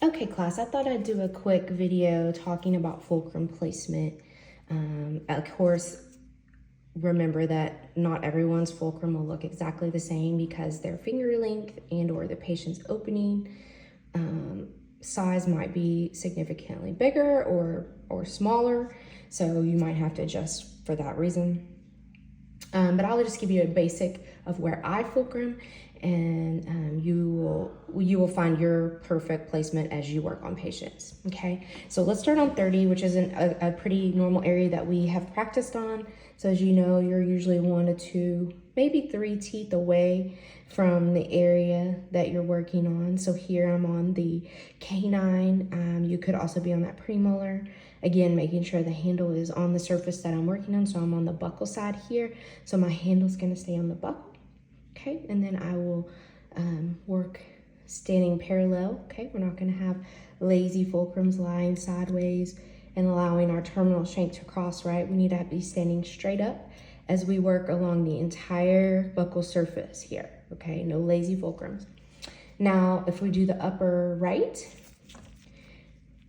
Okay, class, I thought I'd do a quick video talking about fulcrum placement. Of course, remember that not everyone's fulcrum will look exactly the same because their finger length and or the patient's opening size might be significantly bigger or smaller. So you might have to adjust for that reason. But I'll just give you a basic of where I fulcrum, and you will find your perfect placement as you work on patients. Okay, so let's start on 30, which is a pretty normal area that we have practiced on. So as you know, you're usually 1 to 2, maybe 3 teeth away from the area that you're working on. So here I'm on the canine. You could also be on that premolar. Again, making sure the handle is on the surface that I'm working on. So I'm on the buccal side here. So my handle's gonna stay on the buccal, okay? And then I will work standing parallel, okay? We're not gonna have lazy fulcrums lying sideways and allowing our terminal shank to cross, right? We need to be standing straight up as we work along the entire buccal surface here, okay? No lazy fulcrums. Now, if we do the upper right,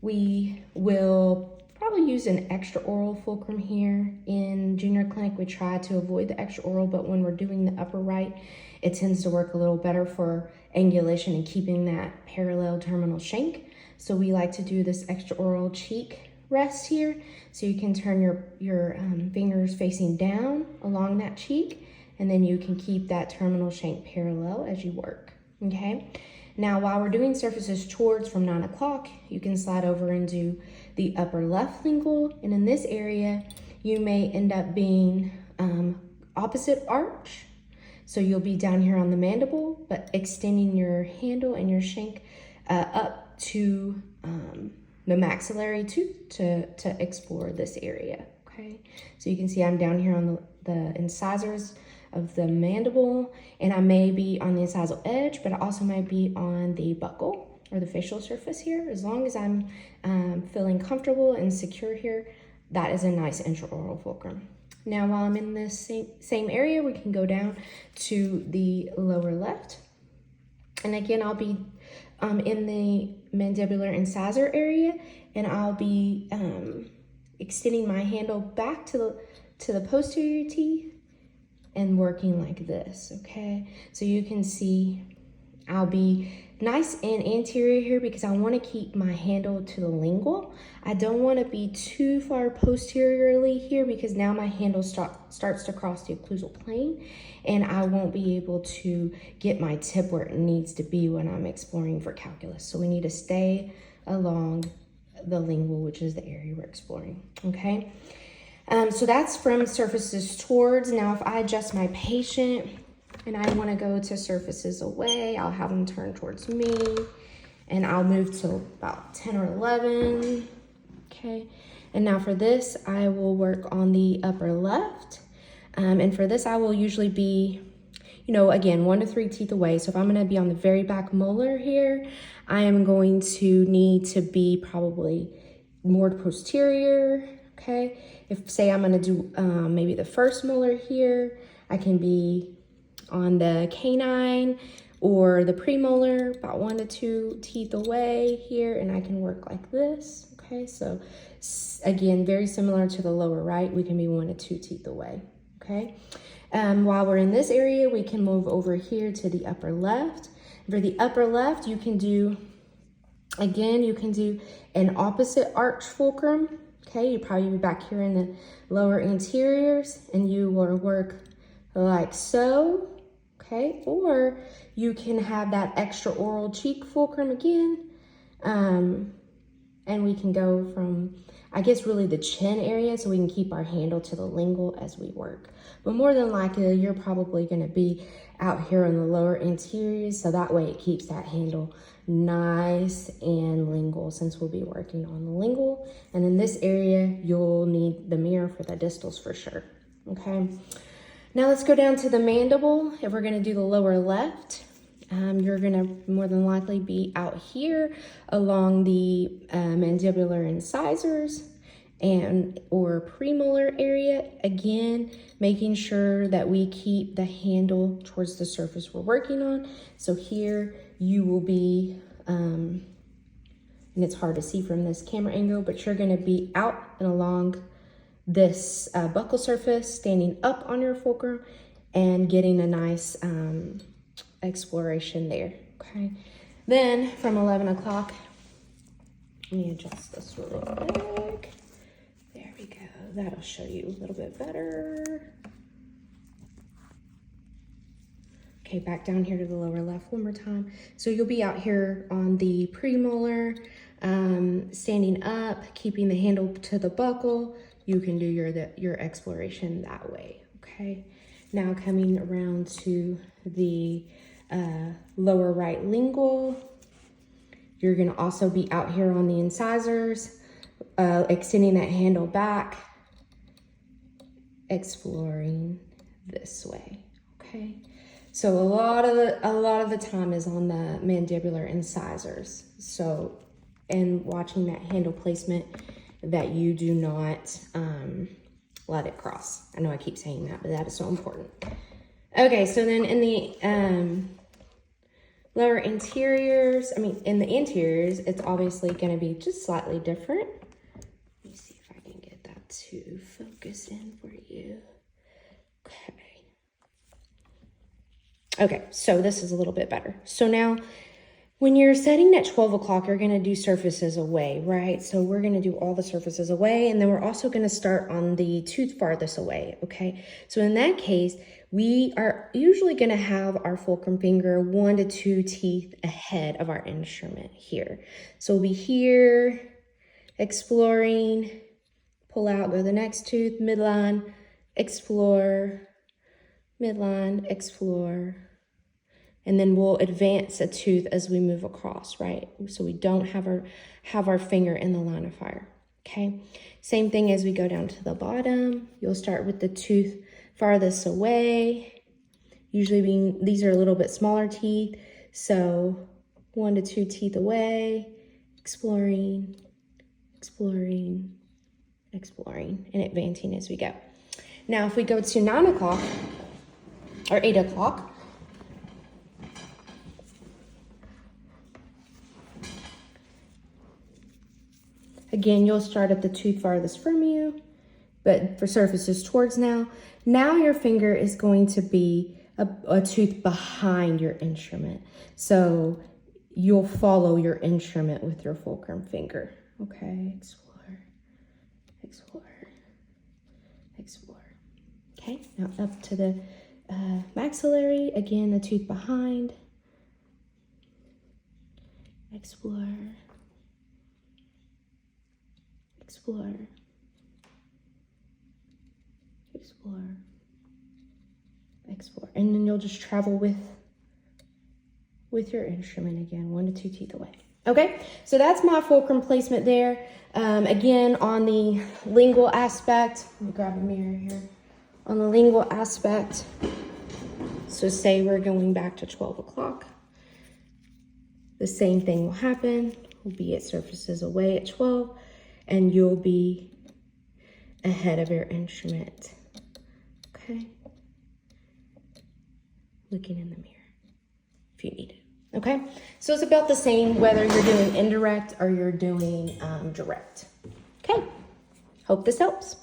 we will probably use an extraoral fulcrum here. In junior clinic, we try to avoid the extraoral, but when we're doing the upper right, it tends to work a little better for angulation and keeping that parallel terminal shank. So we like to do this extraoral cheek rest here. So you can turn your fingers facing down along that cheek, and then you can keep that terminal shank parallel as you work, okay? Now, while we're doing surfaces towards from 9 o'clock, you can slide over and do the upper left lingual. And in this area, you may end up being opposite arch. So you'll be down here on the mandible, but extending your handle and your shank up to the maxillary tooth to explore this area, okay? So you can see I'm down here on the incisors of the mandible, and I may be on the incisal edge, but I also might be on the buccal or the facial surface here. As long as I'm feeling comfortable and secure here, that is a nice intraoral fulcrum. Now, while I'm in this same area, we can go down to the lower left. And again, I'll be in the mandibular incisor area, and I'll be extending my handle back to the posterior teeth and working like this, okay? So you can see I'll be nice and anterior here because I want to keep my handle to the lingual. I don't want to be too far posteriorly here because now my handle starts to cross the occlusal plane, and I won't be able to get my tip where it needs to be when I'm exploring for calculus. So we need to stay along the lingual, which is the area we're exploring, okay? So that's from surfaces towards. Now, if I adjust my patient and I want to go to surfaces away, I'll have them turn towards me, and I'll move to about 10 or 11, okay? And now for this, I will work on the upper left. And for this, I will usually be, you know, again, 1 to 3 teeth away. So if I'm going to be on the very back molar here, I am going to need to be probably more posterior, okay? If, say, I'm going to do maybe the first molar here, I can be on the canine or the premolar, about 1 to 2 teeth away here, and I can work like this, okay? So again, very similar to the lower right, we can be 1 to 2 teeth away, okay? While we're in this area, we can move over here to the upper left. For the upper left, you can do, again, you can do an opposite arch fulcrum, okay? You probably be back here in the lower anteriors, and you will work like so, okay? Or you can have that extraoral cheek fulcrum again, and we can go from, I guess, really the chin area, so we can keep our handle to the lingual as we work. But more than likely, you're probably gonna be out here in the lower anteriors, so that way it keeps that handle nice and lingual, since we'll be working on the lingual. And in this area, you'll need the mirror for the distals for sure, okay? Now let's go down to the mandible. If we're gonna do the lower left, you're gonna more than likely be out here along the mandibular incisors and or premolar area. Again, making sure that we keep the handle towards the surface we're working on. So here you will be and it's hard to see from this camera angle, but you're gonna be out and along this buckle surface, standing up on your fulcrum and getting a nice exploration there, okay? Then from 11 o'clock, let me adjust this really quick. There we go, that'll show you a little bit better. Okay, back down here to the lower left one more time. So you'll be out here on the premolar, standing up, keeping the handle to the buckle. You can do your exploration that way, okay? Now coming around to the lower right lingual, you're gonna also be out here on the incisors, extending that handle back, exploring this way, okay? So a lot of the time is on the mandibular incisors. So, and watching that handle placement, that you do not let it cross. I know I keep saying that, but that is so important. Okay, so then in the lower interiors, in the anteriors, it's obviously going to be just slightly different. Let me see if I can get that to focus in for you. Okay. Okay, so this is a little bit better. So now, when you're setting at 12 o'clock, you're gonna do surfaces away, right? So we're gonna do all the surfaces away, and then we're also gonna start on the tooth farthest away, okay? So in that case, we are usually gonna have our fulcrum finger 1 to 2 teeth ahead of our instrument here. So we'll be here, exploring, pull out, go to the next tooth, midline, explore, midline, explore, and then we'll advance a tooth as we move across, right? So we don't have our finger in the line of fire, okay? Same thing as we go down to the bottom. You'll start with the tooth farthest away, usually these are a little bit smaller teeth, so 1 to 2 teeth away, exploring, exploring, exploring, and advancing as we go. Now, if we go to 9 o'clock or 8 o'clock, again, you'll start at the tooth farthest from you, but for surfaces towards now your finger is going to be a tooth behind your instrument. So you'll follow your instrument with your fulcrum finger. Okay, explore, explore, explore. Okay, now up to the maxillary, again, the tooth behind. Explore, explore, explore, explore. And then you'll just travel with your instrument again, 1 to 2 teeth away. Okay, so that's my fulcrum placement there. Again, on the lingual aspect, let me grab a mirror here. On the lingual aspect, so say we're going back to 12 o'clock. The same thing will happen. We'll be at surfaces away at 12, and you'll be ahead of your instrument. Okay? Looking in the mirror if you need it. Okay? So it's about the same whether you're doing indirect or you're doing direct. Okay? Hope this helps.